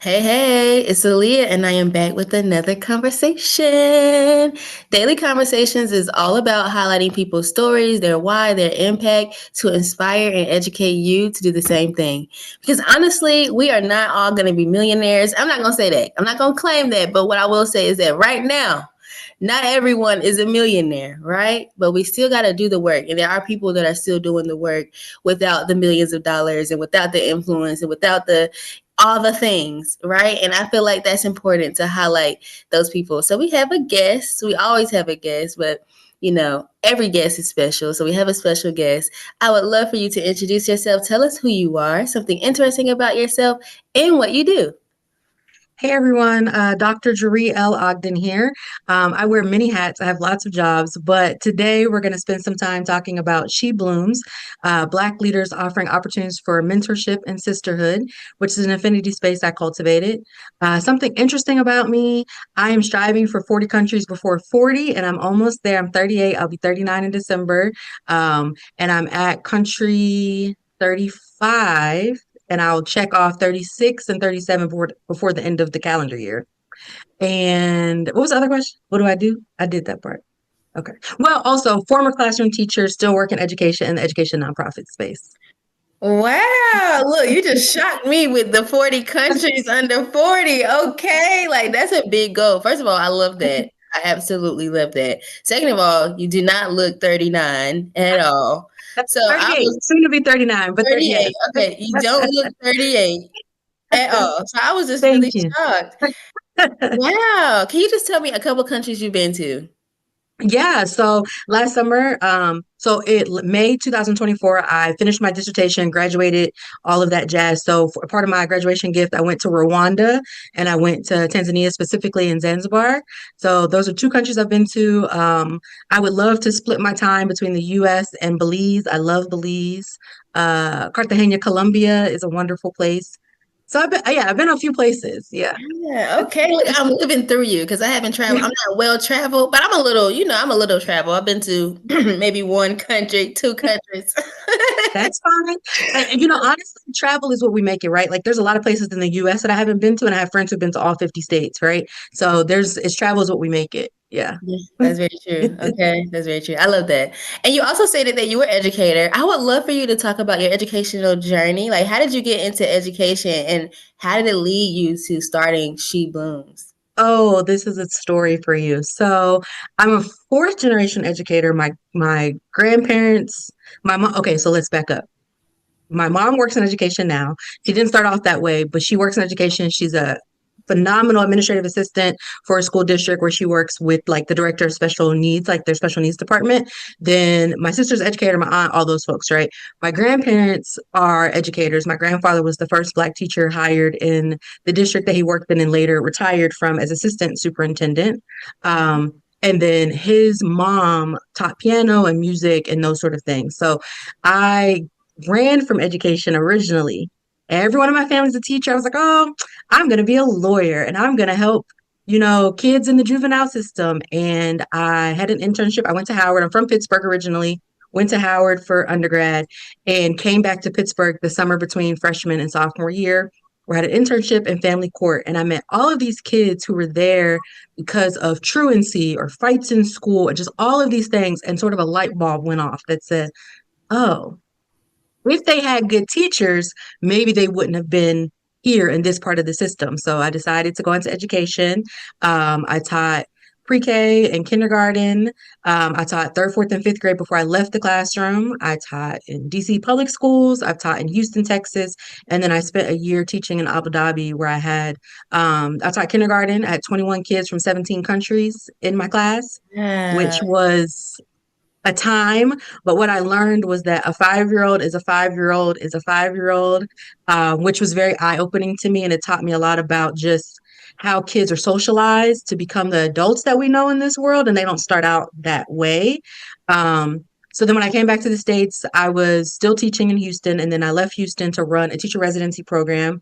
Hey, hey, it's Aaliyah, and I am back with another conversation. Daily Conversations is all about highlighting people's stories, their why, their impact to inspire and educate you to do the same thing. Because honestly, we are not all going to be millionaires. I'm not going to say that. I'm not going to claim that. But what I will say is that right now, not everyone is a millionaire, right? But we still got to do the work. And there are people that are still doing the work without the millions of dollars and without the influence and without the all the things, right? And I feel like that's important to highlight those people. So we have a guest. We always have a guest, but every guest is special. So we have a special guest. I would love for you to introduce yourself. Tell us who you are, something interesting about yourself, and what you do. Hey everyone, Dr. Jéri L. Ogden here. I wear many hats. I have lots of jobs, but today we're going to spend some time talking about She Blooms, Black leaders offering opportunities for mentorship and sisterhood, which is an affinity space I cultivated. Something interesting about me, I am striving for 40 countries before 40, and I'm almost there. I'm 38. I'll be 39 in December. And I'm at country 35 and I'll check off 36 and 37 before the end of the calendar year. And what was the other question? What do I do? I did that part. Okay. Well, also former classroom teacher, still work in education and the education nonprofit space. Wow, look, you just shocked me with the 40 countries under 40. Okay, like that's a big goal. First of all, I love that. I absolutely love that. Second of all, you do not look 39 at all. So I 38, was soon to be 39, but 38. yes. Okay, you don't look 38 at all. So I was just really Thank you. shocked. Wow. Can you just tell me a couple countries you've been to? Yeah, so last summer, May 2024, I finished my dissertation, graduated, all of that jazz. So for part of my graduation gift, I went to Rwanda and I went to Tanzania, specifically in Zanzibar. So those are two countries I've been to. I would love to split my time between the US and Belize. I love Belize. Cartagena, Colombia is a wonderful place. So I've been a few places. Yeah. Yeah, okay. Look, I'm living through you because I haven't traveled. I'm not well traveled, but I'm a little traveled. I've been to maybe one country, two countries. That's fine. Honestly, travel is what we make it, right? Like there's a lot of places in the US that I haven't been to, and I have friends who've been to all 50 states, right? So it's travel is what we make it. Yeah. Yeah, that's very true. Okay, that's very true. I love that. And you also stated that you were educator. I would love for you to talk about your educational journey. Like, how did you get into education, and how did it lead you to starting She Blooms? Oh, this is a story for you. So I'm a fourth generation educator. My grandparents, my mom. Okay, so let's back up. My mom works in education now. She didn't start off that way, but she works in education. She's a phenomenal administrative assistant for a school district where she works with like the director of special needs, like their special needs department. Then my sister's educator, my aunt, all those folks, right? My grandparents are educators. My grandfather was the first Black teacher hired in the district that he worked in and later retired from as assistant superintendent. And then his mom taught piano and music and those sort of things. So I ran from education originally. Everyone in my family's a teacher. I was like, oh, I'm going to be a lawyer and I'm going to help, kids in the juvenile system. And I had an internship. I went to Howard. I'm from Pittsburgh originally, went to Howard for undergrad and came back to Pittsburgh the summer between freshman and sophomore year. Where I had an internship in family court, and I met all of these kids who were there because of truancy or fights in school, and just all of these things. And sort of a light bulb went off that said, oh, if they had good teachers, maybe they wouldn't have been here in this part of the system. So I decided to go into education. I taught pre-K and kindergarten. I taught third, fourth, and fifth grade before I left the classroom. I taught in DC public schools. I've taught in Houston, Texas. And then I spent a year teaching in Abu Dhabi where I taught kindergarten. I had 21 kids from 17 countries in my class, which Yeah. was a time, but what I learned was that a 5 year old is a 5 year old is a 5 year old, which was very eye opening to me. And it taught me a lot about just how kids are socialized to become the adults that we know in this world. And they don't start out that way. So then when I came back to the States, I was still teaching in Houston. And then I left Houston to run a teacher residency program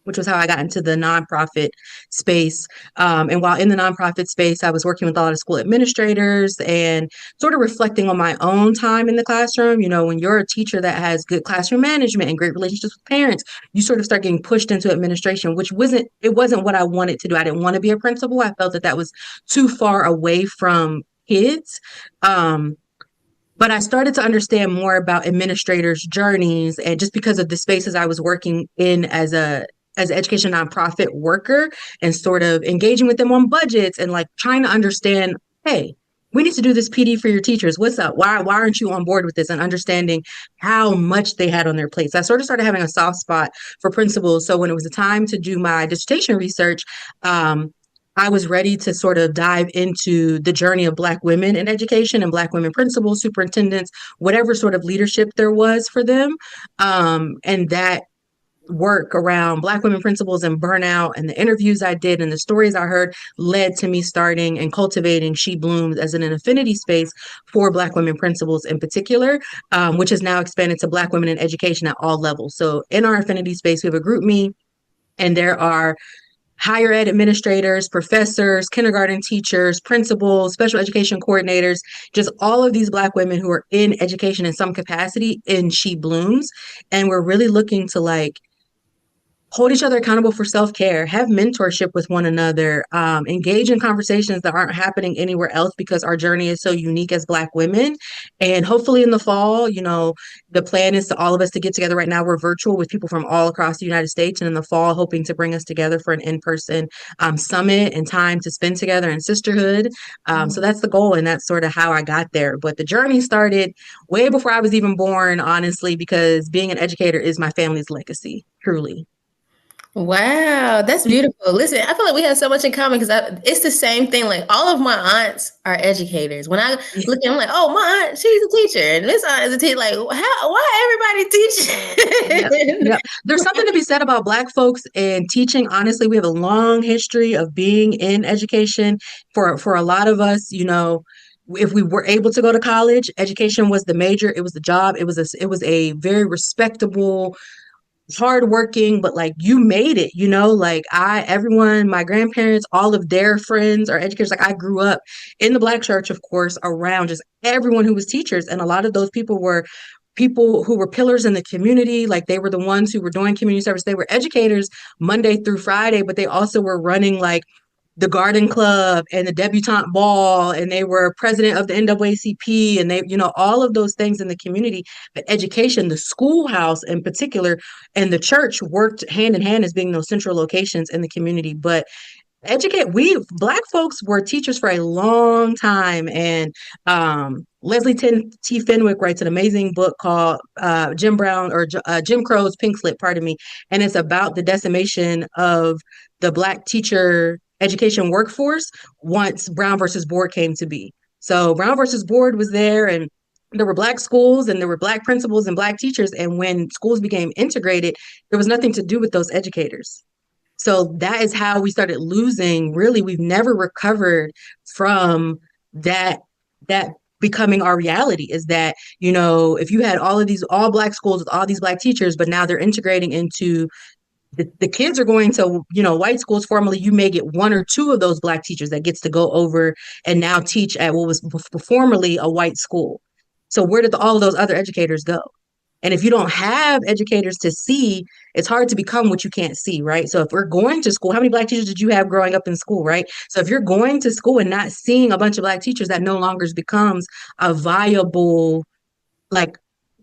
which was how I got into the nonprofit space. And while in the nonprofit space, I was working with a lot of school administrators and sort of reflecting on my own time in the classroom. You know, when you're a teacher that has good classroom management and great relationships with parents, you sort of start getting pushed into administration, which wasn't what I wanted to do. I didn't want to be a principal. I felt that that was too far away from kids. But I started to understand more about administrators' journeys, and just because of the spaces I was working in as an education nonprofit worker and sort of engaging with them on budgets and like trying to understand, hey, we need to do this PD for your teachers. What's up? Why aren't you on board with this? And understanding how much they had on their plates. I sort of started having a soft spot for principals. So when it was the time to do my dissertation research, I was ready to sort of dive into the journey of Black women in education and Black women principals, superintendents, whatever sort of leadership there was for them. And that work around Black women principals and burnout and the interviews I did and the stories I heard led to me starting and cultivating She Blooms as an affinity space for Black women principals in particular, which has now expanded to Black women in education at all levels. So in our affinity space, we have a group me, and there are higher ed administrators, professors, kindergarten teachers, principals, special education coordinators, just all of these Black women who are in education in some capacity in She Blooms. And we're really looking to like hold each other accountable for self-care, have mentorship with one another, engage in conversations that aren't happening anywhere else because our journey is so unique as Black women. And hopefully in the fall, you know, the plan is to all of us to get together. Right now we're virtual with people from all across the United States, and in the fall hoping to bring us together for an in-person summit and time to spend together in sisterhood. So that's the goal, and that's sort of how I got there. But the journey started way before I was even born, honestly, because being an educator is my family's legacy, truly. Wow, that's beautiful. Listen, I feel like we have so much in common because it's the same thing. Like all of my aunts are educators. When I look at, I'm like, oh, my aunt, she's a teacher, and this aunt is a teacher. Like, how? Why everybody Yep. teaching? Yep. There's something to be said about Black folks and teaching. Honestly, we have a long history of being in education. For a lot of us, you know, if we were able to go to college, education was the major, it was the job, it was a very respectable, hardworking, but like you made it, you know, like everyone, my grandparents, all of their friends are educators. Like I grew up in the Black church, of course, around just everyone who was teachers. And a lot of those people were people who were pillars in the community. Like they were the ones who were doing community service. They were educators Monday through Friday, but they also were running like the garden club and the debutante ball, and they were president of the NAACP, and they, you know, all of those things in the community. But education, the schoolhouse in particular, and the church worked hand in hand as being those central locations in the community. But we Black folks were teachers for a long time, and Leslie T. Fenwick writes an amazing book called Jim Crow's Pink Slip, pardon me, and it's about the decimation of the Black teacher education workforce once Brown versus Board came to be. So Brown versus Board was there, and there were Black schools and there were Black principals and Black teachers, and when schools became integrated, there was nothing to do with those educators. So that is how we started losing. Really, we've never recovered from that becoming our reality. Is that, you know, if you had all of these all Black schools with all these Black teachers, but now they're integrating into the kids are going to, you know, white schools. Formerly, you may get one or two of those Black teachers that gets to go over and now teach at what was formerly a white school. So where did all of those other educators go? And if you don't have educators to see, it's hard to become what you can't see, right? So if we're going to school, how many Black teachers did you have growing up in school, right? So if you're going to school and not seeing a bunch of Black teachers, that no longer becomes a viable, like,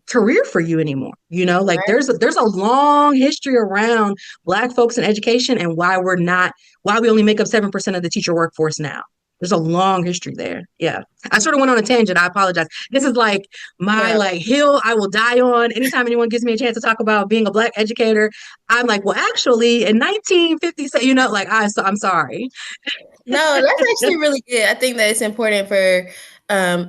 career for you anymore. You know, like there's a long history around Black folks in education and why we only make up 7% of the teacher workforce now. There's a long history there. Yeah. I sort of went on a tangent. I apologize. This is like my like hill I will die on. Anytime anyone gives me a chance to talk about being a Black educator, I'm like, well, actually in 1950, you know, like I'm sorry. No, that's actually really good. I think that it's important for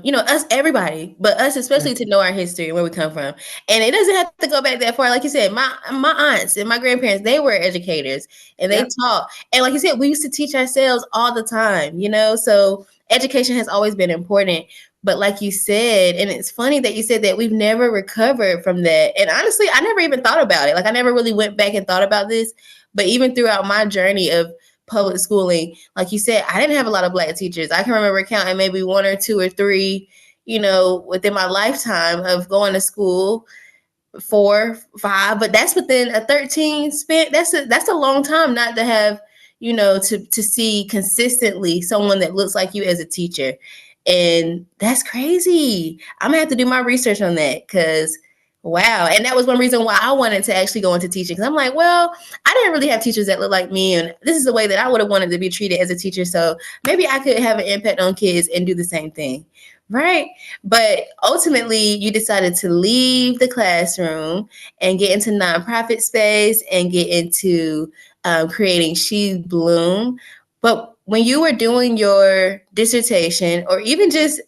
you know, us, everybody, but us especially to know our history and where we come from. And it doesn't have to go back that far. Like you said, my aunts and my grandparents, they were educators and they taught. And like you said, we used to teach ourselves all the time, you know, so education has always been important. But like you said, and it's funny that you said that we've never recovered from that. And honestly, I never even thought about it. Like I never really went back and thought about this. But even throughout my journey of public schooling, like you said, I didn't have a lot of Black teachers. I can remember counting maybe one or two or three, within my lifetime of going to school, 4, 5, but that's within a 13 span. That's a long time not to have, to see consistently someone that looks like you as a teacher. And that's crazy. I'm gonna have to do my research on that because wow. And that was one reason why I wanted to actually go into teaching. Because I'm like, well, I didn't really have teachers that look like me. And this is the way that I would have wanted to be treated as a teacher. So maybe I could have an impact on kids and do the same thing. Right. But ultimately, you decided to leave the classroom and get into nonprofit space and get into creating She Bloom. But when you were doing your dissertation, or even just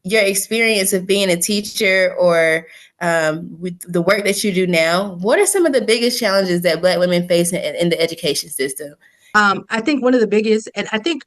your experience of being a teacher, or with the work that you do now, what are some of the biggest challenges that Black women face in the education system? I think one of the biggest, and I think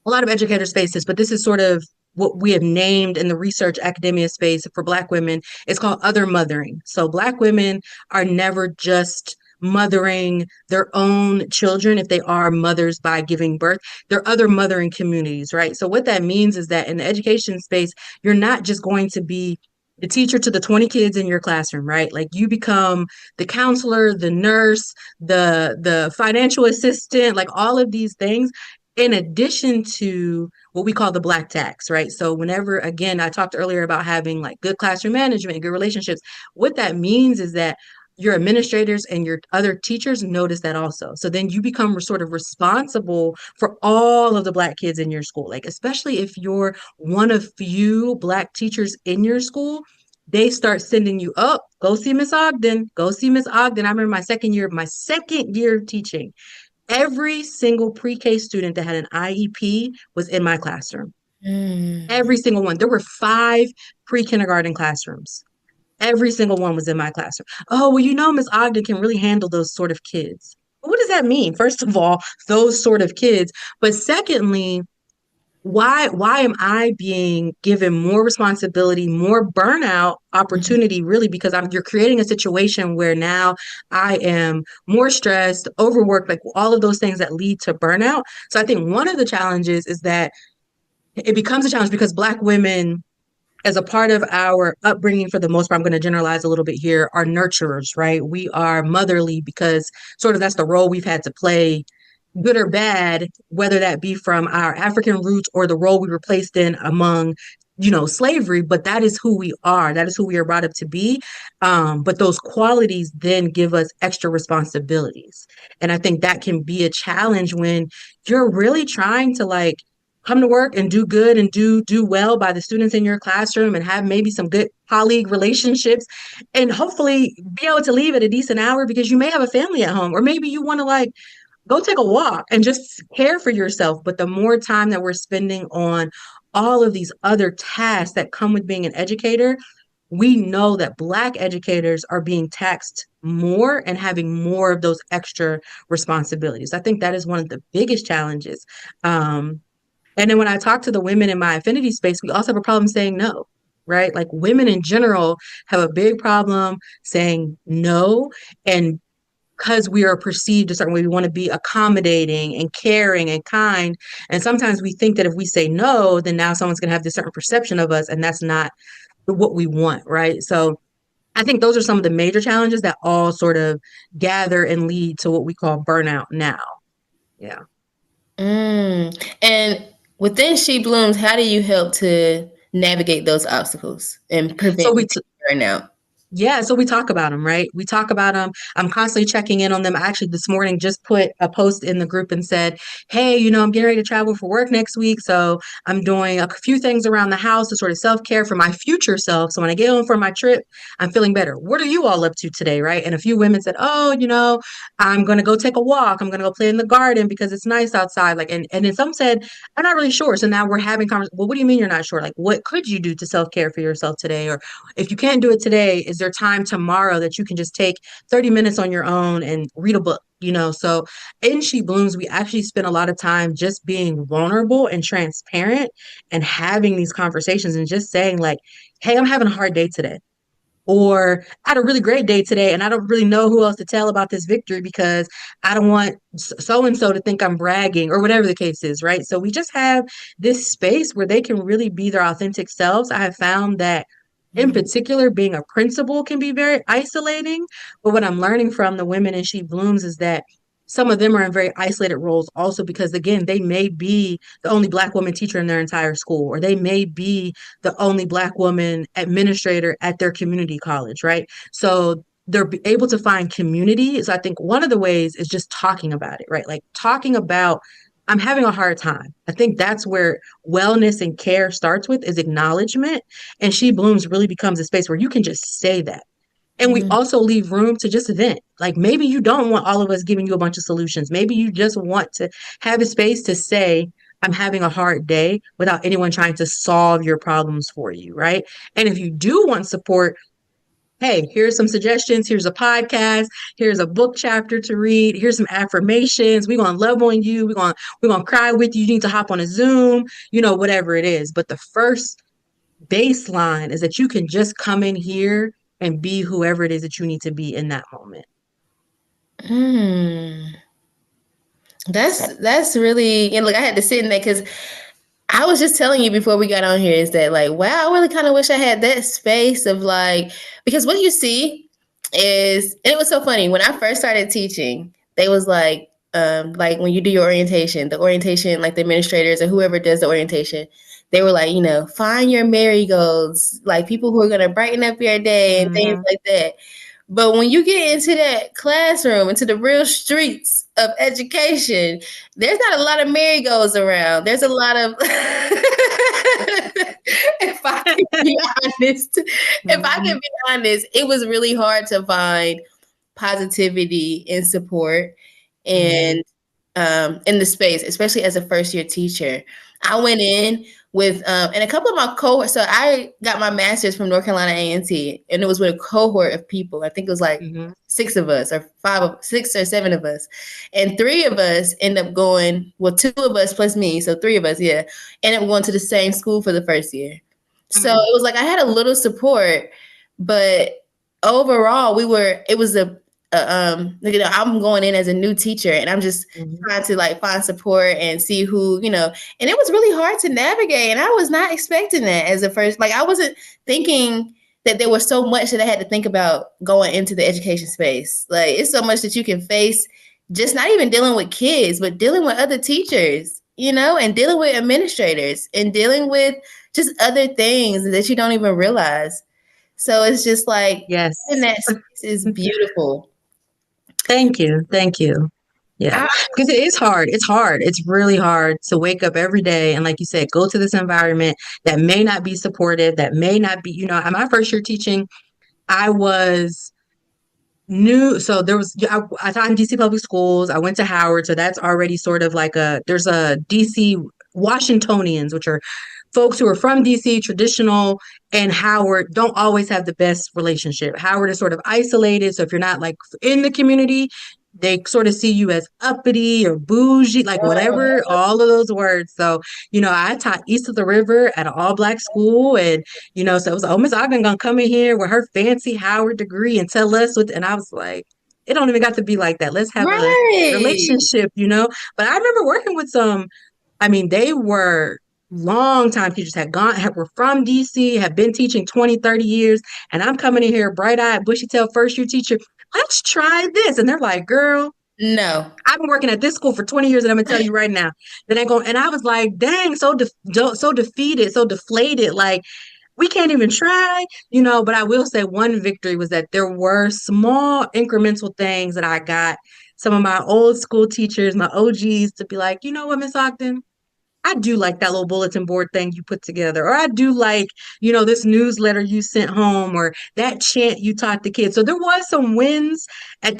a lot of educators face this, but this is sort of what we have named in the research academia space for Black women. It's called other mothering. So Black women are never just mothering their own children if they are mothers by giving birth. There are other mothering communities, right? So what that means is that in the education space, you're not just going to be the teacher to the 20 kids in your classroom, right? Like you become the counselor, the nurse, the financial assistant, like all of these things in addition to what we call the Black tax, right? So whenever, again, I talked earlier about having like good classroom management, good relationships, what that means is that your administrators and your other teachers notice that also. So then you become sort of responsible for all of the Black kids in your school. Like, especially if you're one of few Black teachers in your school, they start sending you up, go see Miss Ogden, go see Miss Ogden. I remember my second year of teaching. Every single pre-K student that had an IEP was in my classroom. Mm. Every single one. There were 5 pre-kindergarten classrooms. Every single one was in my classroom. Oh, well, Miss Ogden can really handle those sort of kids. What does that mean? First of all, those sort of kids. But secondly, why am I being given more responsibility, more burnout opportunity, really? Because you're creating a situation where now I am more stressed, overworked, like all of those things that lead to burnout. So I think one of the challenges is that it becomes a challenge because Black women, as a part of our upbringing, for the most part, I'm going to generalize a little bit here, are nurturers, right? We are motherly because sort of that's the role we've had to play, good or bad, whether that be from our African roots or the role we were placed in among, slavery. But that is who we are. That is who we are brought up to be. But those qualities then give us extra responsibilities. And I think that can be a challenge when you're really trying to like come to work and do good and do well by the students in your classroom and have maybe some good colleague relationships and hopefully be able to leave at a decent hour because you may have a family at home, or maybe you want to like go take a walk and just care for yourself. But the more time that we're spending on all of these other tasks that come with being an educator, we know that Black educators are being taxed more and having more of those extra responsibilities. I think that is one of the biggest challenges. And then when I talk to the women in my affinity space, we also have a problem saying no, right? Like women in general have a big problem saying no. And because we are perceived a certain way, we want to be accommodating and caring and kind. And sometimes we think that if we say no, then now someone's going to have this certain perception of us, and that's not what we want, right? So I think those are some of the major challenges that all sort of gather and lead to what we call burnout now. Yeah. And within She Blooms, how do you help to navigate those obstacles and So prevent we burnout? Yeah, so we talk about them, right? We talk about them. I'm constantly checking in on them. I actually this morning just put a post in the group and said, hey, I'm getting ready to travel for work next week. So I'm doing a few things around the house to sort of self-care for my future self. So when I get home from my trip, I'm feeling better. What are you all up to today, right? And a few women said, oh, I'm going to go take a walk. I'm going to go play in the garden because it's nice outside. Like, and then some said, I'm not really sure. So now we're having conversations. Well, what do you mean you're not sure? Like, what could you do to self-care for yourself today? Or if you can't do it today, is there time tomorrow that you can just take 30 minutes on your own and read a book, So in She Blooms, we actually spend a lot of time just being vulnerable and transparent and having these conversations and just saying, like, hey, I'm having a hard day today. Or I had a really great day today, and I don't really know who else to tell about this victory because I don't want so and so to think I'm bragging or whatever the case is, right? So we just have this space where they can really be their authentic selves. I have found that in particular, being a principal can be very isolating. But what I'm learning from the women in She Blooms is that some of them are in very isolated roles also because, again, they may be the only Black woman teacher in their entire school, or they may be the only Black woman administrator at their community college, right? So they're able to find community. So I think one of the ways is just talking about it, right? Like talking about, I'm having a hard time. I think that's where wellness and care starts with is acknowledgement. And She Blooms really becomes a space where you can just say that. And we Mm-hmm. also leave room to just vent. Like maybe you don't want all of us giving you a bunch of solutions. Maybe you just want to have a space to say, I'm having a hard day without anyone trying to solve your problems for you, right? And if you do want support, hey, here's some suggestions. Here's a podcast. Here's a book chapter to read. Here's some affirmations. We're gonna love on you. We're gonna cry with you. You need to hop on a Zoom, whatever it is. But the first baseline is that you can just come in here and be whoever it is that you need to be in that moment. Mm. That's really, and look, I had to sit in that because I was just telling you before we got on here is that like, wow, I really kind of wish I had that space of like, because what you see is, and it was so funny when I first started teaching, they was like when you do your orientation, like the administrators or whoever does the orientation, they were like, find your marigolds, like people who are going to brighten up your day and things Mhm. like that. But when you get into that classroom, into the real streets of education, there's not a lot of marigolds around. There's a lot of, if I can be honest, Mhm. it was really hard to find positivity and support Mhm. and in the space, especially as a first year teacher. I went in with and a couple of my cohorts. So I got my master's from North Carolina A&T, and it was with a cohort of people. I think it was like Mhm. 6 of us, or 6 or 7 of us, and 3 of us end up going. Well, 2 of us plus me, so 3 of us, yeah, end up going to the same school for the first year. So Mhm. it was like I had a little support, but overall, it was I'm going in as a new teacher, and I'm just Mhm. trying to like find support and see and it was really hard to navigate, and I was not expecting that as a first. Like I wasn't thinking that there was so much that I had to think about going into the education space. Like it's so much that you can face, just not even dealing with kids, but dealing with other teachers, and dealing with administrators and dealing with just other things that you don't even realize. So it's just like in Yes. that space is beautiful. Thank you. Thank you. Yeah. I, Because it is hard. It's hard. It's really hard to wake up every day and, like you said, go to this environment that may not be supportive, that may not be, at my first year teaching, I was new. So there was, I taught in DC public schools. I went to Howard. So that's already sort of like there's a DC Washingtonians, which are folks who are from DC, traditional, and Howard don't always have the best relationship. Howard is sort of isolated. So if you're not like in the community, they sort of see you as uppity or bougie, like whatever, all of those words. So, I taught east of the river at an all Black school. And, so it was, oh, Miss Ogden gonna come in here with her fancy Howard degree and tell us and I was like, it don't even got to be like that. Let's have a right. relationship. But I remember working with they were long time teachers were from DC, have been teaching 20, 30 years. And I'm coming in here, bright eyed, bushy tail first year teacher. Let's try this. And they're like, girl, No. I've been working at this school for 20 years, and I'm gonna tell you right now that ain't going. And I was like, dang, so defeated, so deflated. Like we can't even try. But I will say one victory was that there were small incremental things that I got some of my old school teachers, my OGs, to be like, you know what, Miss Ogden, I do like that little bulletin board thing you put together, or I do like, this newsletter you sent home, or that chant you taught the kids. So there was some wins.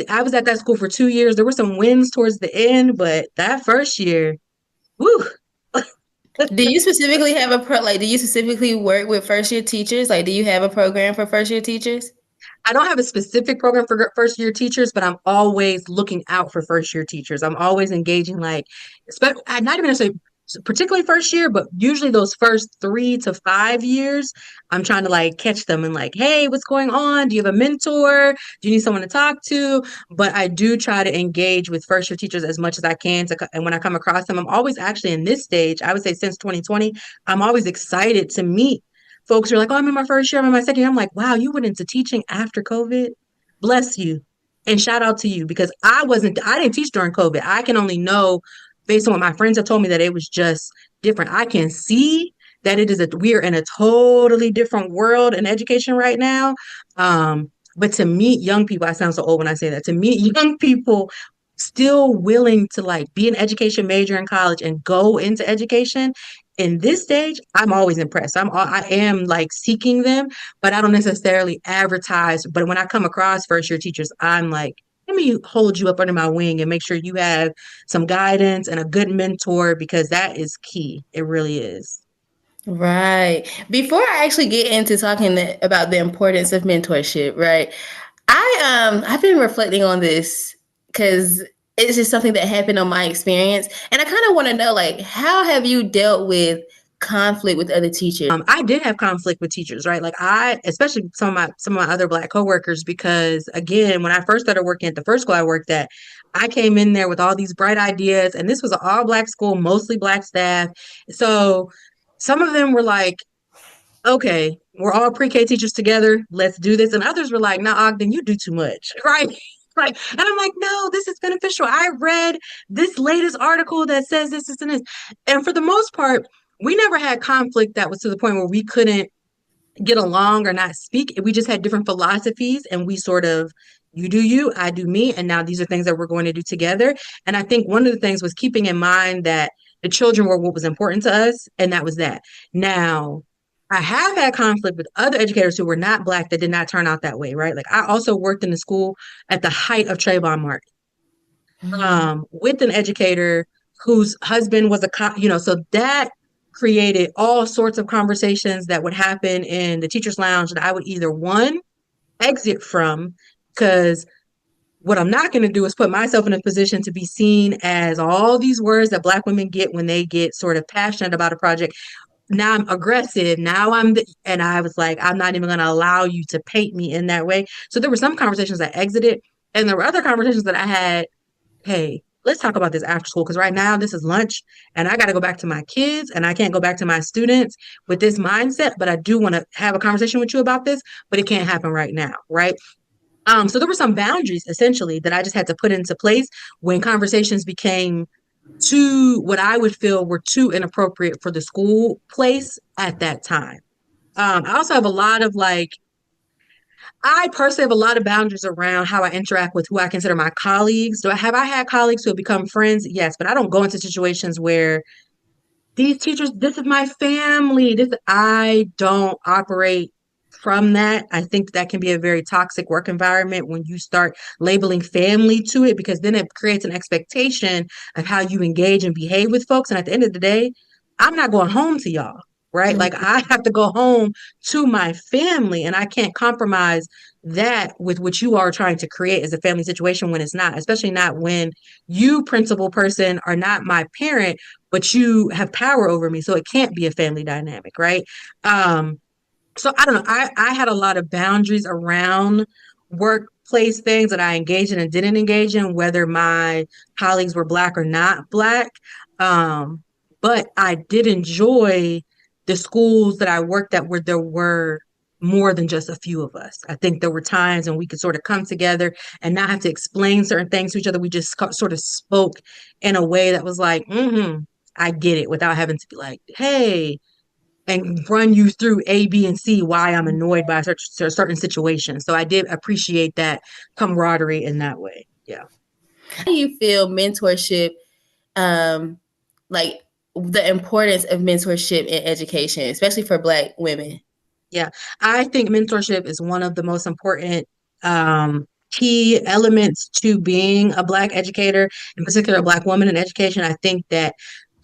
I was at that school for 2 years. There were some wins towards the end, but that first year, woo. Do you specifically have do you specifically work with first year teachers? Like, do you have a program for first year teachers? I don't have a specific program for first year teachers, but I'm always looking out for first year teachers. I'm always engaging, like, not even necessarily particularly first year, but usually those first 3 to 5 years, I'm trying to like catch them and like, hey, what's going on? Do you have a mentor? Do you need someone to talk to? But I do try to engage with first year teachers as much as I can. And when I come across them, I'm always actually in this stage, I would say since 2020, I'm always excited to meet folks who are like, oh, I'm in my first year, I'm in my second year. I'm like, wow, you went into teaching after COVID. Bless you. And shout out to you because I didn't teach during COVID. I can only know based on what my friends have told me that it was just different. I can see that we are in a totally different world in education right now. But to meet young people, I sound so old when I say that, to meet young people still willing to like be an education major in college and go into education in this stage, I'm always impressed. I am like seeking them, but I don't necessarily advertise. But when I come across first year teachers, I'm like, let me hold you up under my wing and make sure you have some guidance and a good mentor because that is key. It really is. Right. Before I actually get into talking about the importance of mentorship, right? I've been reflecting on this because it's just something that happened on my experience, and I kind of want to know, like, how have you dealt with conflict with other teachers? I did have conflict with teachers, right? Like especially some of my other Black coworkers, because again, when I first started working at the first school I worked at, I came in there with all these bright ideas, and this was an all Black school, mostly Black staff. So some of them were like, okay, we're all pre-K teachers together. Let's do this. And others were like, no, Ogden, you do too much. Right. Right. And I'm like, no, this is beneficial. I read this latest article that says this and this. And for the most part, we never had conflict that was to the point where we couldn't get along or not speak. We just had different philosophies and we sort of, you do you, I do me. And now these are things that we're going to do together. And I think one of the things was keeping in mind that the children were what was important to us. And that was that. Now, I have had conflict with other educators who were not Black that did not turn out that way, right? Like I also worked in the school at the height of Trayvon Martin with an educator whose husband was so that created all sorts of conversations that would happen in the teacher's lounge that I would either one exit from because what I'm not going to do is put myself in a position to be seen as all these words that Black women get when they get sort of passionate about a project. Now I'm aggressive. And I was like, I'm not even going to allow you to paint me in that way. So there were some conversations I exited, and there were other conversations that I had, hey, let's talk about this after school because right now this is lunch and I got to go back to my kids and I can't go back to my students with this mindset, but I do want to have a conversation with you about this, but it can't happen right now, right? So there were some boundaries essentially that I just had to put into place when conversations became too, what I would feel were too inappropriate for the school place at that time. I also have a lot of like I personally have a lot of boundaries around how I interact with who I consider my colleagues. I had colleagues who have become friends? Yes, but I don't go into situations where these teachers, this is my family. I don't operate from that. I think that can be a very toxic work environment when you start labeling family to it, because then it creates an expectation of how you engage and behave with folks. And at the end of the day, I'm not going home to y'all, right? Like I have to go home to my family and I can't compromise that with what you are trying to create as a family situation when it's not, especially not when you, principal person, are not my parent, but you have power over me. So it can't be a family dynamic, right? So I don't know. I had a lot of boundaries around workplace things that I engaged in and didn't engage in, whether my colleagues were Black or not Black. Um, but I did enjoy the schools that I worked at where there were more than just a few of us. I think there were times when we could sort of come together and not have to explain certain things to each other. We just sort of spoke in a way that was like, I get it, without having to be like, hey, and run you through A, B, and C why I'm annoyed by certain situations. So I did appreciate that camaraderie in that way. Yeah. How do you feel mentorship, um, like the importance of mentorship in education, especially for Black women? Yeah. I think mentorship is one of the most important key elements to being a Black educator, in particular a Black woman in education. I think that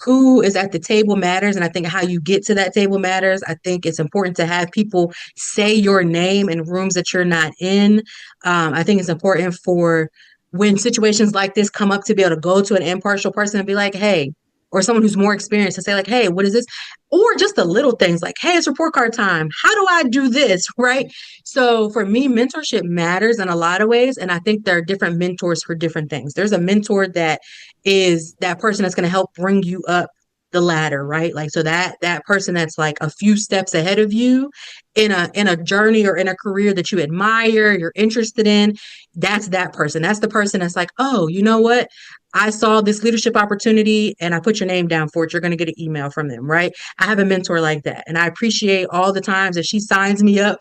who is at the table matters. And I think how you get to that table matters. I think it's important to have people say your name in rooms that you're not in. I think it's important for when situations like this come up to be able to go to an impartial person and be like, hey, or someone who's more experienced to say like, hey, what is this? Or just the little things like, hey, it's report card time. How do I do this? Right. So for me, mentorship matters in a lot of ways. And I think there are different mentors for different things. There's a mentor that is that person that's going to help bring you up the ladder, right? Like so that person that's like a few steps ahead of you in a journey or in a career that you admire, you're interested in, that's that person. That's the person that's like, "Oh, you know what? I saw this leadership opportunity and I put your name down for it. You're going to get an email from them, right?" I have a mentor like that, and I appreciate all the times that she signs me up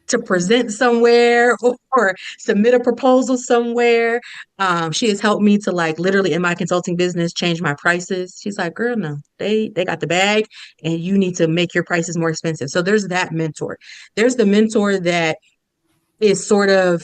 to present somewhere or submit a proposal somewhere. She has helped me to like literally in my consulting business change my prices. She's like, girl, no, they got the bag and you need to make your prices more expensive. So there's that mentor. There's the mentor that is sort of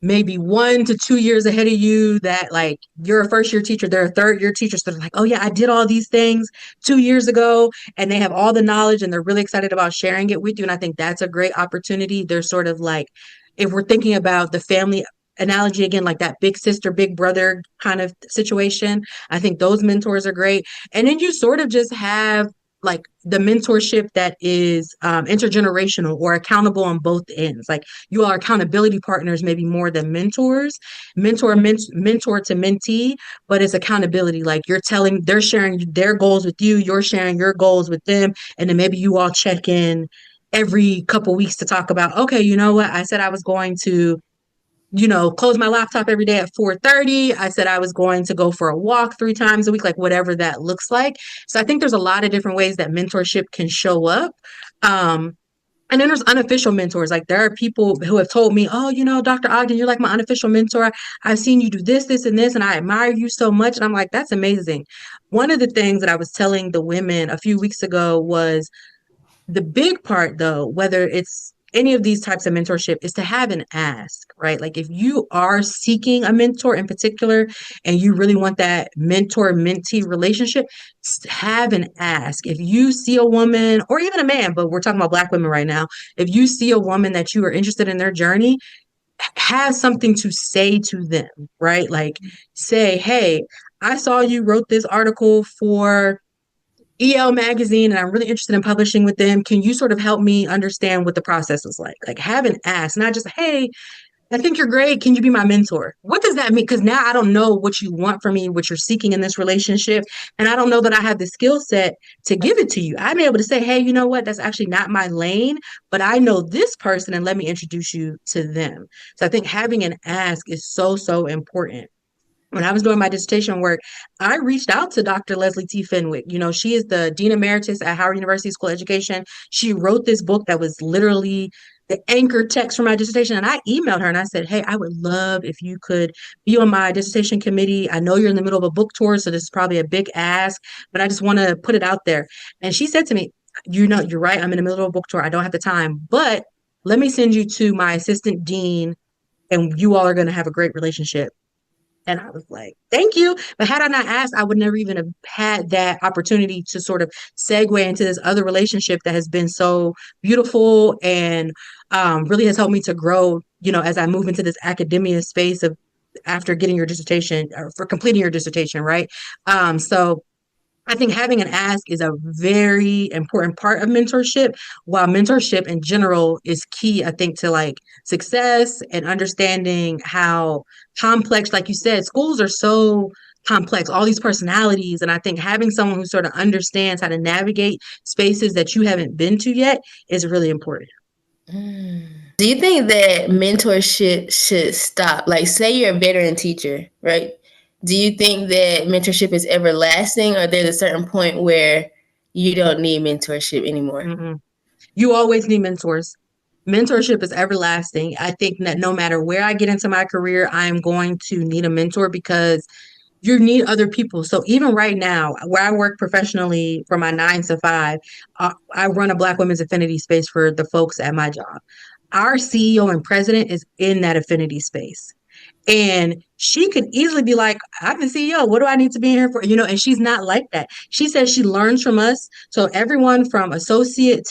maybe 1 to 2 years ahead of you that like you're a first year teacher, they're a third year teacher. So they're like, oh yeah, I did all these things 2 years ago and they have all the knowledge and they're really excited about sharing it with you. And I think that's a great opportunity. They're sort of like, if we're thinking about the family analogy again, like that big sister, big brother kind of situation, I think those mentors are great. And then you sort of just have like the mentorship that is intergenerational or accountable on both ends. Like you are accountability partners, maybe more than mentors, mentor to mentee, but it's accountability. Like they're sharing their goals with you, you're sharing your goals with them. And then maybe you all check in every couple weeks to talk about, okay, you know what? I said I was going to close my laptop every day at 4:30. I said I was going to go for a walk 3 times a week, like whatever that looks like. So I think there's a lot of different ways that mentorship can show up. Um, and then there's unofficial mentors. Like there are people who have told me, oh, Dr. Ogden, you're like my unofficial mentor. I've seen you do this, this, and this, and I admire you so much. And I'm like, that's amazing. One of the things that I was telling the women a few weeks ago was the big part, though, whether it's any of these types of mentorship, is to have an ask, right? Like if you are seeking a mentor in particular and you really want that mentor mentee relationship, have an ask. If you see a woman or even a man, but we're talking about Black women right now, if you see a woman that you are interested in their journey, have something to say to them, right? Like say, hey, I saw you wrote this article for EL magazine and I'm really interested in publishing with them. Can you sort of help me understand what the process is like? Like have an ask, not just, hey, I think you're great. Can you be my mentor? What does that mean? Because now I don't know what you want from me, what you're seeking in this relationship. And I don't know that I have the skill set to give it to you. I'm able to say, hey, you know what? That's actually not my lane, but I know this person and let me introduce you to them. So I think having an ask is so, so important. When I was doing my dissertation work, I reached out to Dr. Leslie T. Fenwick. She is the Dean Emeritus at Howard University School of Education. She wrote this book that was literally the anchor text for my dissertation. And I emailed her and I said, hey, I would love if you could be on my dissertation committee. I know you're in the middle of a book tour, so this is probably a big ask, but I just want to put it out there. And she said to me, you're right. I'm in the middle of a book tour. I don't have the time, but let me send you to my assistant dean and you all are going to have a great relationship. And I was like, thank you. But had I not asked, I would never even have had that opportunity to sort of segue into this other relationship that has been so beautiful and really has helped me to grow, as I move into this academia space of after getting your dissertation or for completing your dissertation, right? So I think having an ask is a very important part of mentorship, while mentorship in general is key, I think, to like success and understanding how complex, like you said, schools are so complex, all these personalities. And I think having someone who sort of understands how to navigate spaces that you haven't been to yet is really important. Do you think that mentorship should stop? Like, say you're a veteran teacher, right? Do you think that mentorship is everlasting, or there's a certain point where you don't need mentorship anymore? Mm-mm. You always need mentors. Mentorship is everlasting. I think that no matter where I get into my career, I'm going to need a mentor because you need other people. So even right now, where I work professionally for my 9 to 5, I run a Black women's affinity space for the folks at my job. Our CEO and president is in that affinity space. And she could easily be like, I'm the CEO. What do I need to be here for? And she's not like that. She says she learns from us. So everyone from associate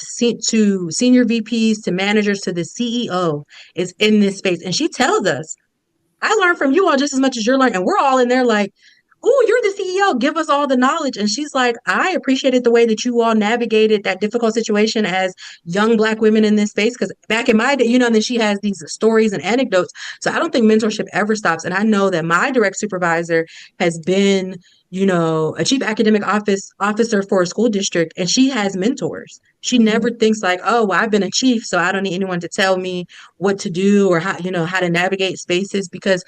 to senior VPs to managers to the CEO is in this space. And she tells us, I learn from you all just as much as you're learning. And we're all in there like, oh, you're the CEO. Give us all the knowledge. And she's like, I appreciated the way that you all navigated that difficult situation as young Black women in this space. Because back in my day, and then she has these stories and anecdotes. So I don't think mentorship ever stops. And I know that my direct supervisor has been, a chief academic officer for a school district, and she has mentors. She never thinks like, oh, well, I've been a chief, so I don't need anyone to tell me what to do or how to navigate spaces, because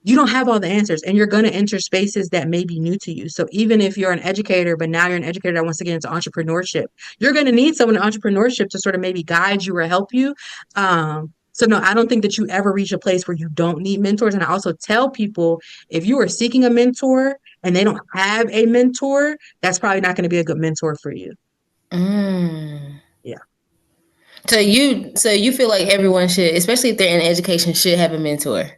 you don't have all the answers, and you're going to enter spaces that may be new to you. So even if you're an educator, but now you're an educator that wants to get into entrepreneurship, you're going to need someone in entrepreneurship to sort of maybe guide you or help you. So no, I don't think that you ever reach a place where you don't need mentors. And I also tell people, if you are seeking a mentor and they don't have a mentor, that's probably not going to be a good mentor for you. Mm. Yeah. So you feel like everyone should, especially if they're in education, should have a mentor.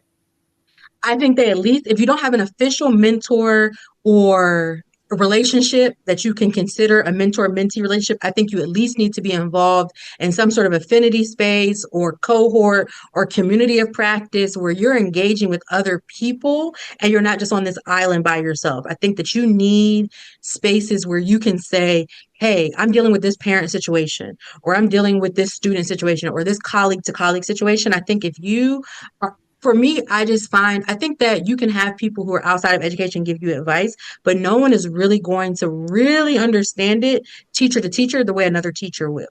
I think that at least if you don't have an official mentor or a relationship that you can consider a mentor-mentee relationship, I think you at least need to be involved in some sort of affinity space or cohort or community of practice where you're engaging with other people and you're not just on this island by yourself. I think that you need spaces where you can say, hey, I'm dealing with this parent situation, or I'm dealing with this student situation, or this colleague to colleague situation. I think if you are for me, I think that you can have people who are outside of education give you advice, but no one is really going to really understand it teacher to teacher the way another teacher will.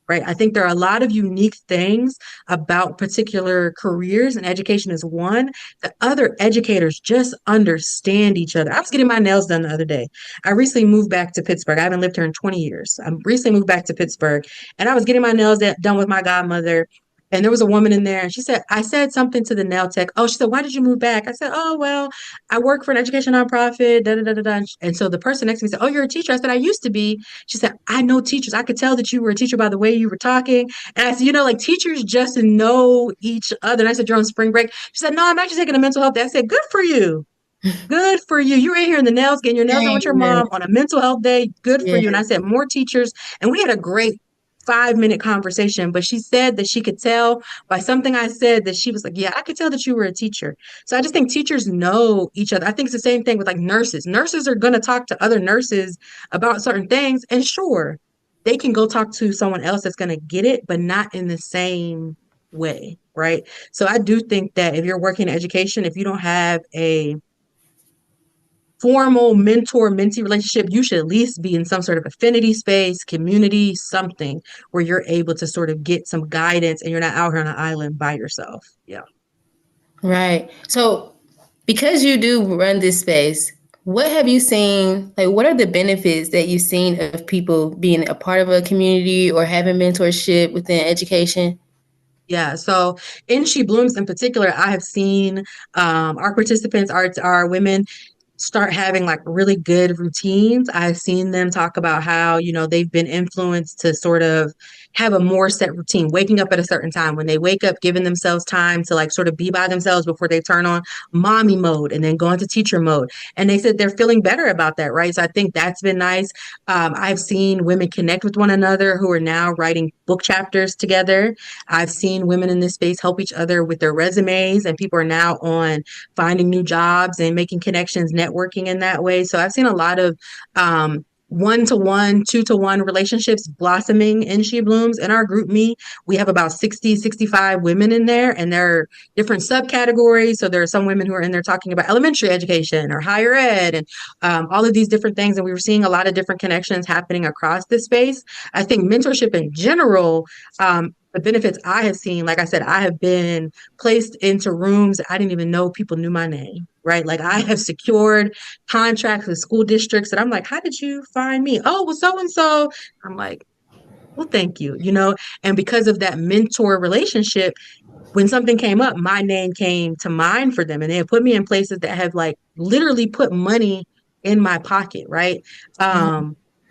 Right. I think there are a lot of unique things about particular careers, and education is one that other educators just understand each other. I was getting my nails done the other day. I recently moved back to Pittsburgh. I haven't lived here in 20 years. I recently moved back to Pittsburgh, and I was getting my nails done with my godmother. And there was a woman in there, and she said, I said something to the nail tech. Oh, she said, why did you move back? I said, oh, well, I work for an education nonprofit. Da, da, da, da, da. And so the person next to me said, oh, you're a teacher. I said, I used to be. She said, I know teachers. I could tell that you were a teacher by the way you were talking. And I said, like teachers just know each other. And I said, you're on spring break. She said, no, I'm actually taking a mental health day. I said, good for you. Good for you. You're in here in the nails, getting your nails done with your Yeah. mom on a mental health day. Good for Yeah. you. And I said, more teachers. And we had a great 5-minute conversation, but she said that she could tell by something I said that she was like, yeah, I could tell that you were a teacher. So I just think teachers know each other. I think it's the same thing with like nurses. Nurses are going to talk to other nurses about certain things. And sure, they can go talk to someone else that's going to get it, but not in the same way. Right. So I do think that if you're working in education, if you don't have a formal mentor mentee relationship, you should at least be in some sort of affinity space, community, something where you're able to sort of get some guidance and you're not out here on an island by yourself. Yeah. Right. So, because you do run this space, what have you seen? Like, what are the benefits that you've seen of people being a part of a community or having mentorship within education? Yeah, so in She Blooms in particular, I have seen our participants are women start having like really good routines. I've seen them talk about how, they've been influenced to sort of have a more set routine, waking up at a certain time. When they wake up, giving themselves time to like sort of be by themselves before they turn on mommy mode and then go into teacher mode. And they said they're feeling better about that, right? So I think that's been nice. I've seen women connect with one another who are now writing book chapters together. I've seen women in this space help each other with their resumes, and people are now on finding new jobs and making connections, networking in that way. So I've seen a lot of one-to-one, two-to-one relationships blossoming in She Blooms. In our group me, we have about 60, 65 women in there, and there are different subcategories. So there are some women who are in there talking about elementary education or higher ed and all of these different things. And we were seeing a lot of different connections happening across this space. I think mentorship in general, the benefits I have seen, like I said, I have been placed into rooms I didn't even know people knew my name, right? Like I have secured contracts with school districts and I'm like, how did you find me? Oh, well, so and so. I'm like, well, thank you, and because of that mentor relationship, when something came up, my name came to mind for them. And they have put me in places that have like literally put money in my pocket, right?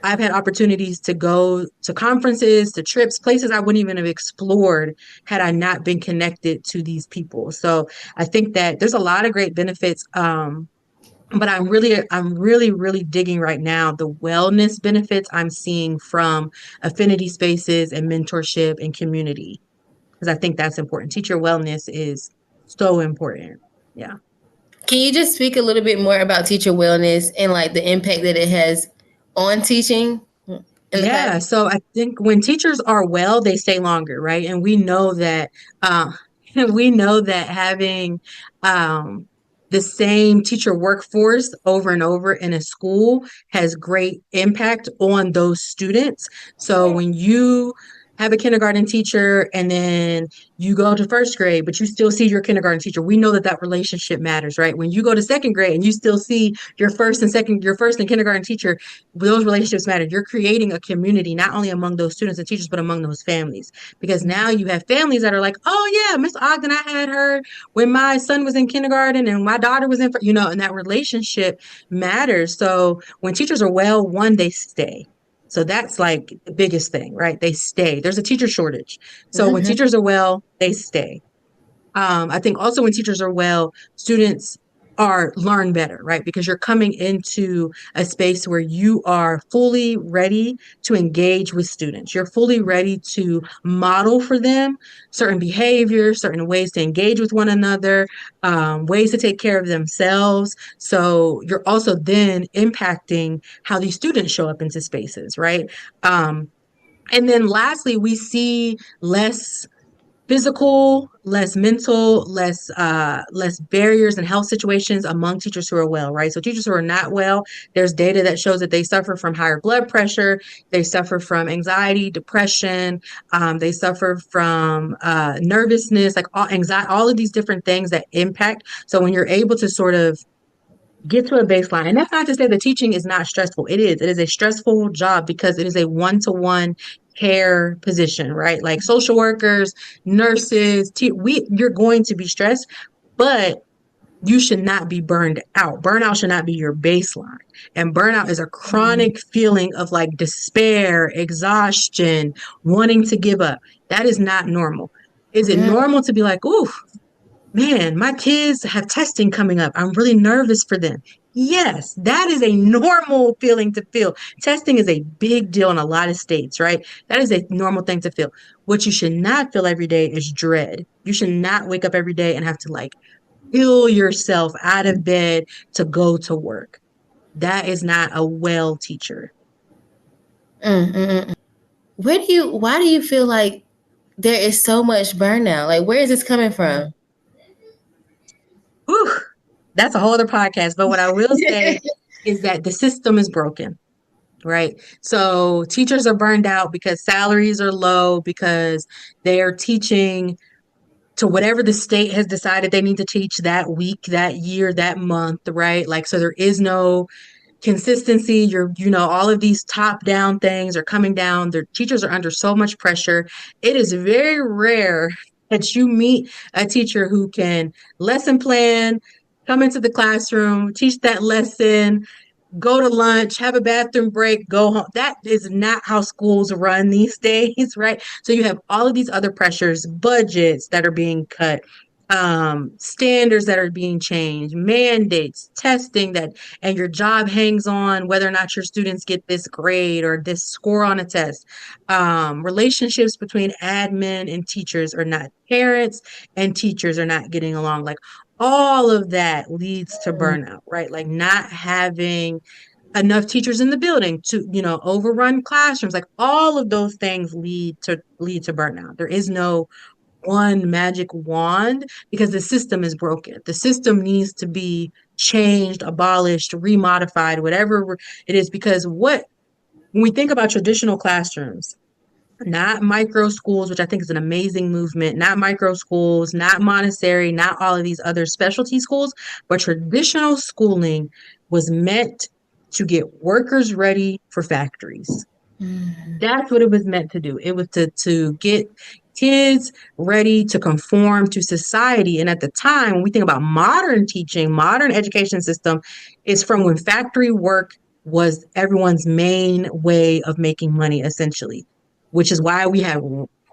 I've had opportunities to go to conferences, to trips, places I wouldn't even have explored had I not been connected to these people. So I think that there's a lot of great benefits. But I'm really digging right now the wellness benefits I'm seeing from affinity spaces and mentorship and community, because I think that's important. Teacher wellness is so important. Yeah. Can you just speak a little bit more about teacher wellness and like the impact that it has on teaching in the Yeah, class? so I think when teachers are well, they stay longer, right? And we know that uh, we know that having um, the same teacher workforce over and over in a school has great impact on those students. So when you have a kindergarten teacher and then you go to first grade, but you still see your kindergarten teacher, we know that that relationship matters, right? When you go to second grade and you still see your first and kindergarten teacher, those relationships matter. You're creating a community not only among those students and teachers, but among those families. Because now you have families that are like, oh yeah, Miss Ogden, I had her when my son was in kindergarten and my daughter was and that relationship matters. So when teachers are well, one, they stay. So that's like the biggest thing, right? They stay. There's a teacher shortage. So when Mm-hmm. teachers are well, they stay. I think also when teachers are well, students are learn better, right? Because you're coming into a space where you are fully ready to engage with students. You're fully ready to model for them certain behaviors, certain ways to engage with one another, ways to take care of themselves. So you're also then impacting how these students show up into spaces, right? And then lastly, we see less less mental, less barriers and health situations among teachers who are well, right? So teachers who are not well, there's data that shows that they suffer from higher blood pressure, they suffer from anxiety, depression, they suffer from nervousness, like all anxiety, all of these different things that impact. So when you're able to sort of get to a baseline. And that's not to say that teaching is not stressful. It is. It is a stressful job because it is a one-to-one care position, right? Like social workers, nurses, you're going to be stressed, but you should not be burned out. Burnout should not be your baseline. And burnout is a chronic feeling of like despair, exhaustion, wanting to give up. That is not normal. Is it normal to be like, ooh, man, my kids have testing coming up. I'm really nervous for them. Yes, that is a normal feeling to feel. Testing is a big deal in a lot of states, right? That is a normal thing to feel. What you should not feel every day is dread. You should not wake up every day and have to like kill yourself out of bed to go to work. That is not a well teacher. Mm-mm. Why do you feel like there is so much burnout? Like, where is this coming from? Whew, that's a whole other podcast. But what I will say is that the system is broken. Right. So teachers are burned out because salaries are low, because they are teaching to whatever the state has decided they need to teach that week, that year, that month, right? Like, so there is no consistency. All of these top down things are coming down. Their teachers are under so much pressure. It is very rare that you meet a teacher who can lesson plan, come into the classroom, teach that lesson, go to lunch, have a bathroom break, go home. That is not how schools run these days, right? So you have all of these other pressures, budgets that are being cut, standards that are being changed, mandates, testing and your job hangs on whether or not your students get this grade or this score on a test. Relationships between admin and teachers are not, parents and teachers are not getting along. Like all of that leads to burnout, right? Like not having enough teachers in the building to, overrun classrooms. Like all of those things lead to burnout. There is no one magic wand because the system is broken. The system needs to be changed, abolished, remodified, whatever it is. Because when we think about traditional classrooms, not micro schools, which I think is an amazing movement, not micro schools, not Montessori, not all of these other specialty schools, but traditional schooling was meant to get workers ready for factories. That's what it was meant to do. It was to get kids ready to conform to society. And at the time, when we think about modern teaching, modern education system is from when factory work was everyone's main way of making money, essentially, which is why we have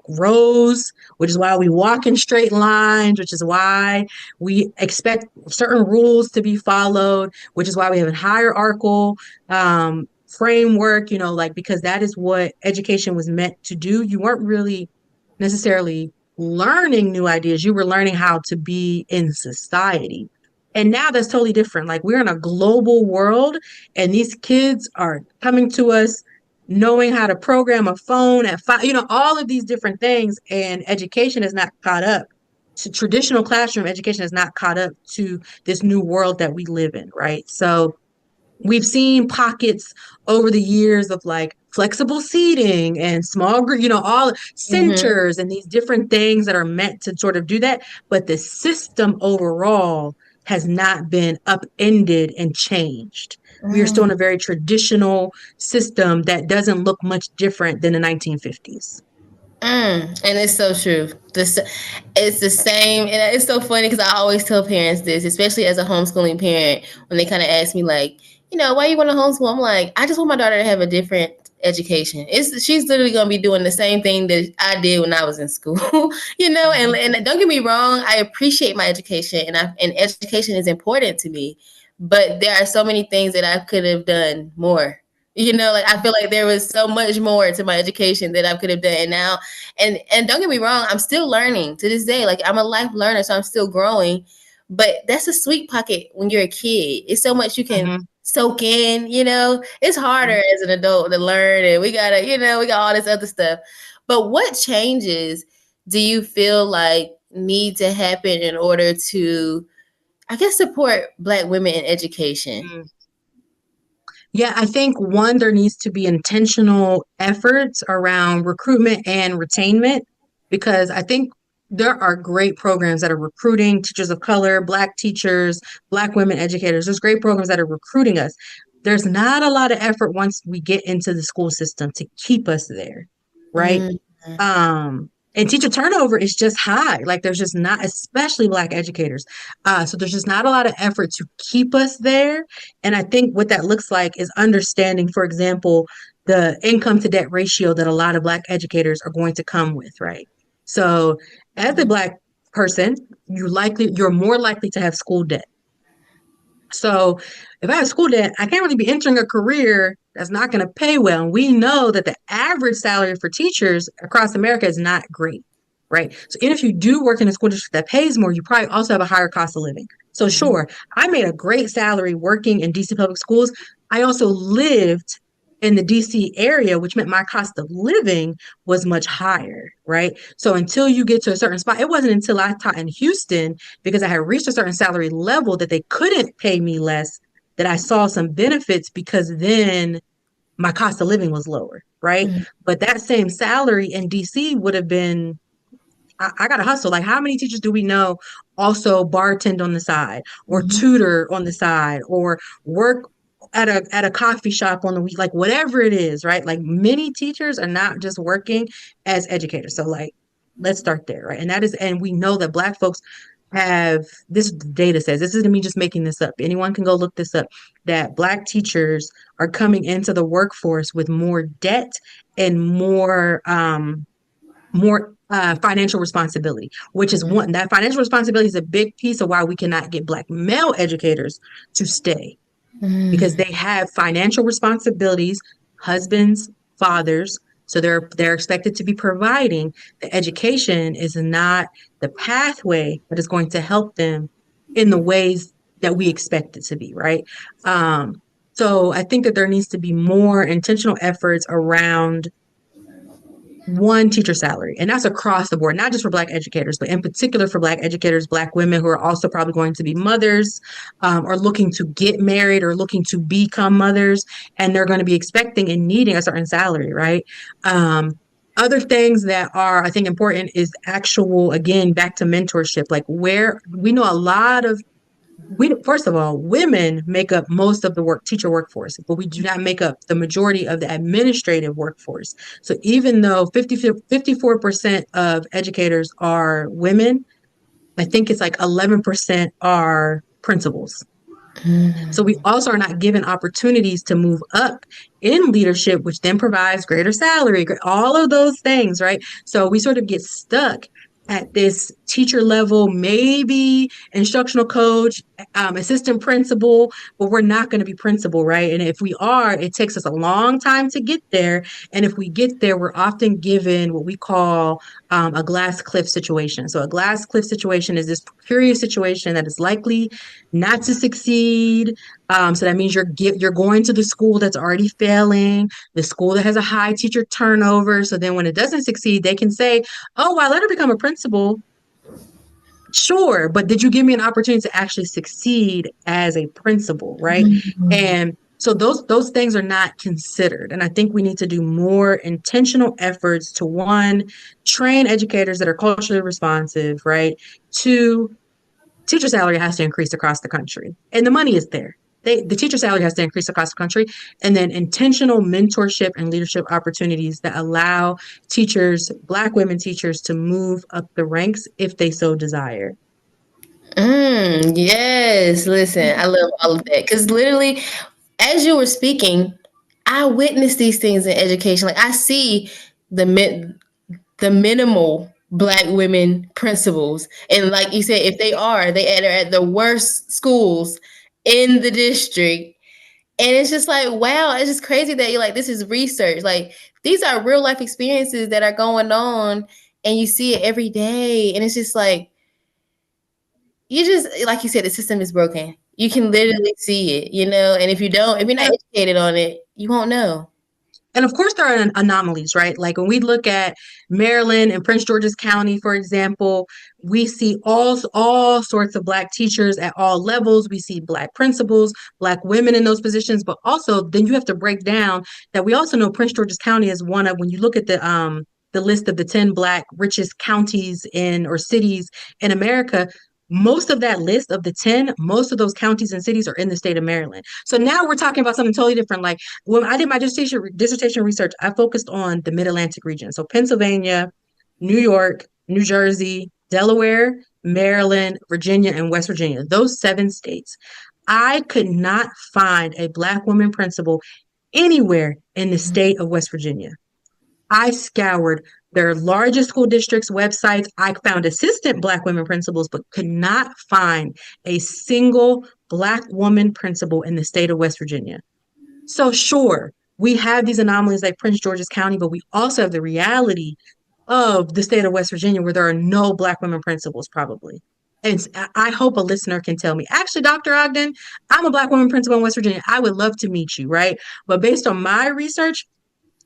rows, which is why we walk in straight lines, which is why we expect certain rules to be followed, which is why we have a hierarchical framework, like because that is what education was meant to do. You weren't really necessarily learning new ideas, you were learning how to be in society. And now that's totally different. Like we're in a global world, and these kids are coming to us knowing how to program a phone at 5, all of these different things. And education is not caught up to traditional classroom education is not caught up to this new world that we live in, right? So we've seen pockets over the years of like flexible seating and small group, all Mm-hmm. centers and these different things that are meant to sort of do that. But the system overall has not been upended and changed. We are still in a very traditional system that doesn't look much different than the 1950s. And it's so true. It's the same, and it's so funny because I always tell parents this, especially as a homeschooling parent, when they kind of ask me like, why you want to homeschool? I'm like, I just want my daughter to have a different education. She's literally gonna be doing the same thing that I did when I was in school, Mhm. And don't get me wrong, I appreciate my education, and education is important to me, but there are so many things that I could have done more. Like I feel like there was so much more to my education that I could have done. And now, and don't get me wrong, I'm still learning to this day. Like I'm a life learner, so I'm still growing. But that's a sweet pocket when you're a kid. It's so much you can Mhm. soak in. It's harder as an adult to learn, and we got all this other stuff. But what changes do you feel like need to happen in order to, I guess, support Black women in education? Mhm. Yeah, I think one, there needs to be intentional efforts around recruitment and retainment because I think there are great programs that are recruiting teachers of color, Black teachers, Black women educators. There's great programs that are recruiting us. There's not a lot of effort once we get into the school system to keep us there, right? Mm-hmm. And teacher turnover is just high. Like there's just not, especially Black educators. So there's just not a lot of effort to keep us there. And I think what that looks like is understanding, for example, the income to debt ratio that a lot of Black educators are going to come with, right? So as a Black person, you're more likely to have school debt. So if I have school debt, I can't really be entering a career that's not going to pay well. And we know that the average salary for teachers across America is not great, right? So even if you do work in a school district that pays more, you probably also have a higher cost of living. So sure, I made a great salary working in DC public schools. I also lived in the DC area, which meant my cost of living was much higher, right? So until you get to a certain spot, it wasn't until I taught in Houston because I had reached a certain salary level that they couldn't pay me less that I saw some benefits because then my cost of living was lower, right? But that same salary in DC would have been, I got to hustle. Like, how many teachers do we know also bartend on the side or Mm-hmm. tutor on the side or work at a coffee shop on the week, like whatever it is, right? Like many teachers are not just working as educators. So like, let's start there, right? And we know that Black folks have this data says this isn't me just making this up. Anyone can go look this up that Black teachers are coming into the workforce with more debt and more financial responsibility, which is one that financial responsibility is a big piece of why we cannot get Black male educators to stay because they have financial responsibilities, husbands, fathers. So they're expected to be providing. The education is not the pathway that is going to help them in the ways that we expect it to be, right? Um, so I think that there needs to be more intentional efforts around one teacher salary. And that's across the board, not just for Black educators, but in particular for Black educators, Black women who are also probably going to be mothers or looking to get married or looking to become mothers. And they're going to be expecting and needing a certain salary, right? Other things that are, I think, important is actual, again, back to mentorship, like where we know a lot of we first of all, women make up most of the teacher workforce, but we do not make up the majority of the administrative workforce. So even though 54% of educators are women, I think it's like 11% are principals. So we also are not given opportunities to move up in leadership, which then provides greater salary, all of those things, right? So we sort of get stuck at this teacher level, maybe instructional coach, assistant principal, but we're not going to be principal, right? And if we are, it takes us a long time to get there. And if we get there, we're often given what we call a glass cliff situation. So a glass cliff situation is this precarious situation that is likely not to succeed. So that means you're going to the school that's already failing, the school that has a high teacher turnover. So then when it doesn't succeed, they can say, "Oh, well, I let her become a principal." Sure, but did you give me an opportunity to actually succeed as a principal, right? Mhm. And so those things are not considered. And I think we need to do more intentional efforts to one, train educators that are culturally responsive, right? Two, teacher salary has to increase across the country, and the money is there. The teacher salary has to increase across the country, and then intentional mentorship and leadership opportunities that allow teachers, Black women teachers, to move up the ranks if they so desire. Yes, listen, I love all of that because literally, as you were speaking, I witnessed these things in education. Like I see the the minimal Black women principals, and like you said, if they are at the worst schools in the district, and it's just like wow, it's just crazy that you're like this is research. Like these are real life experiences that are going on, and you see it every day, and it's just like you just like you said, the system is broken. You can literally see it, and if you're not And educated on it, you won't know. And of course, there are anomalies, right? Like when we look at Maryland and Prince George's County, for example, we see all sorts of Black teachers at all levels. We see Black principals, Black women in those positions, but also then you have to break down that we also know Prince George's County is one of when you look at the list of the 10 Black richest counties in or cities in America. Most of that list of the 10, most of those counties and cities are in the state of Maryland. So now we're talking about something totally different. Like when I did my dissertation research, I focused on the Mid Atlantic region. So Pennsylvania, New York, New Jersey, Delaware, Maryland, Virginia, and West Virginia, those 7 states. I could not find a Black woman principal anywhere in the state of West Virginia. I scoured their largest school districts' websites. I found assistant Black women principals, but could not find a single Black woman principal in the state of West Virginia. So, sure, we have these anomalies like Prince George's County, but we also have the reality of the state of West Virginia where there are no Black women principals, probably. And I hope a listener can tell me, actually, Dr. Ogden, I'm a Black woman principal in West Virginia. I would love to meet you, right? But based on my research,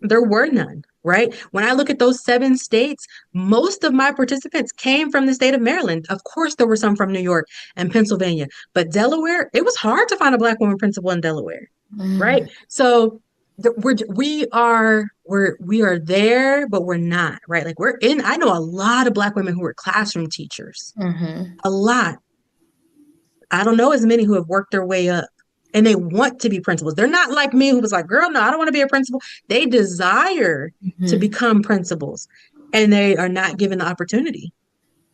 there were none, right? When I look at those 7 states, most of my participants came from the state of Maryland. Of course, there were some from New York and Pennsylvania, but Delaware, it was hard to find a Black woman principal in Delaware, right? Mm-hmm. So we are there, but we're not, right? Like we're in. I know a lot of Black women who are classroom teachers, Mm-hmm. a lot. I don't know as many who have worked their way up and they want to be principals. They're not like me who was like, girl, no, I don't want to be a principal. They desire to Mm-hmm. become principals and they are not given the opportunity.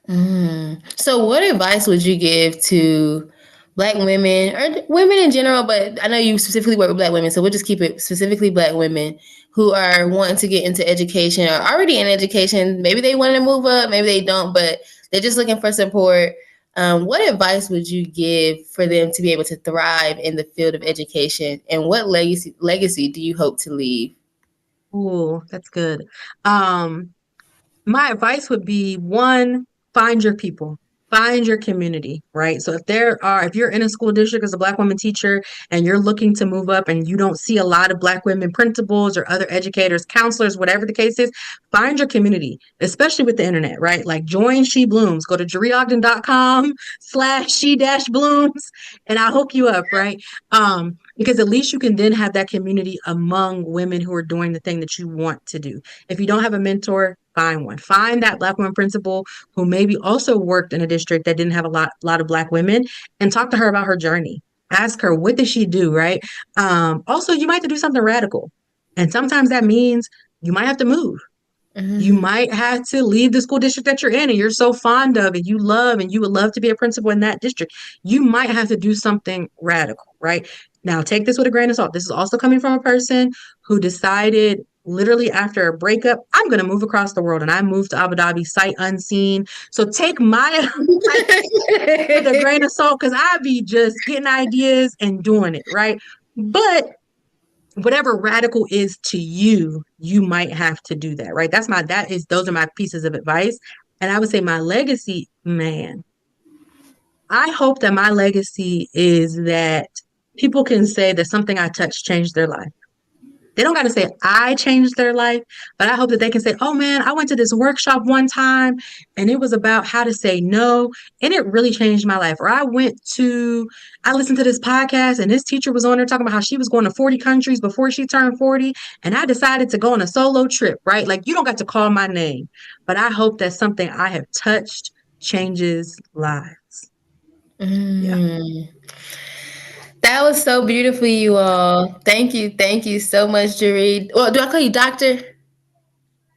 So, what advice would you give to Black women or women in general? But I know you specifically work with Black women, so we'll just keep it specifically Black women who are wanting to get into education or already in education. Maybe they want to move up, maybe they don't, but they're just looking for support. What advice would you give for them to be able to thrive in the field of education, and what legacy do you hope to leave? Oh, that's good. Um, my advice would be one, find your people, find your community, right? So if you're in a school district as a Black woman teacher and you're looking to move up and you don't see a lot of Black women principals or other educators, counselors, whatever the case is, find your community, especially with the internet, right? Like join She Blooms, go to jeriogden.com/she dash blooms and I'll hook you up, right? Because at least you can then have that community among women who are doing the thing that you want to do. If you don't have a mentor, find one. Find that Black woman principal who maybe also worked in a district that didn't have a lot of Black women and talk to her about her journey. Ask her, what does she do, right? Also, you might have to do something radical. And sometimes that means you might have to move. You Mm. might have to leave the school district that you're in and you're so fond of and you love and you would love to be a principal in that district. You might have to do something radical, right? Now, take this with a grain of salt. This is also coming from a person who decided literally after a breakup, I'm going to move across the world and I moved to Abu Dhabi sight unseen. So take my with a grain of salt because I be just getting ideas and doing it, right? But whatever radical is to you, you might have to do that, right? Those are my pieces of advice. And I would say my legacy, man, I hope that my legacy is that people can say that something I touched changed their life. They don't got to say I changed their life, but I hope that they can say, oh man, I went to this workshop one time and it was about how to say no. And it really changed my life. Or I listened to this podcast and this teacher was on there talking about how she was going to 40 countries before she turned 40. And I decided to go on a solo trip, right? Like you don't got to call my name, but I hope that something I have touched changes lives. Yeah. Mm. That was so beautiful, you all. Thank you. Thank you so much, Jéri. Well, do I call you doctor?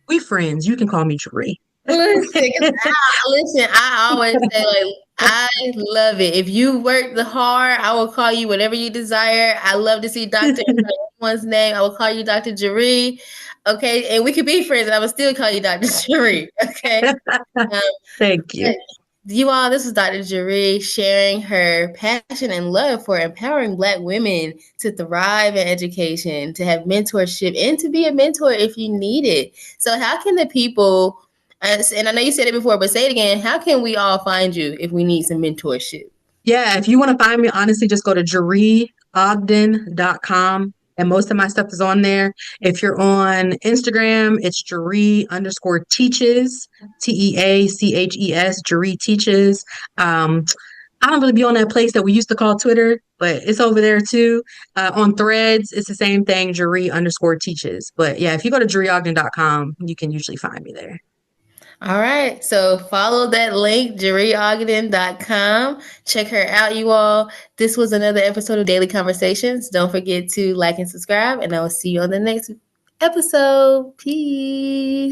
We friends. You can call me Jeree. Listen, I always say, like, I love it. If you work the hard, I will call you whatever you desire. I love to see Doctor in anyone's name. I will call you Dr. Jéri. Okay. And we could be friends and I will still call you Dr. Jéri. Okay. Um, Thank you. you all, this is Dr. Jéri sharing her passion and love for empowering Black women to thrive in education, to have mentorship, and to be a mentor if you need it. So, how can the people, and I know you said it before, but say it again, how can we all find you if we need some mentorship? Yeah, if you want to find me, honestly, just go to JeriOgden.com. And most of my stuff is on there. If you're on Instagram, it's Jéri_teaches, TEACHES, Jéri teaches. I don't really be on that place that we used to call Twitter, but it's over there too. On Threads, it's the same thing, Jéri_teaches. But yeah, if you go to JeriOgden.com, you can usually find me there. All right. So follow that link, JeriOgden.com. Check her out, you all. This was another episode of Daily Conversations. Don't forget to like and subscribe, and I will see you on the next episode. Peace.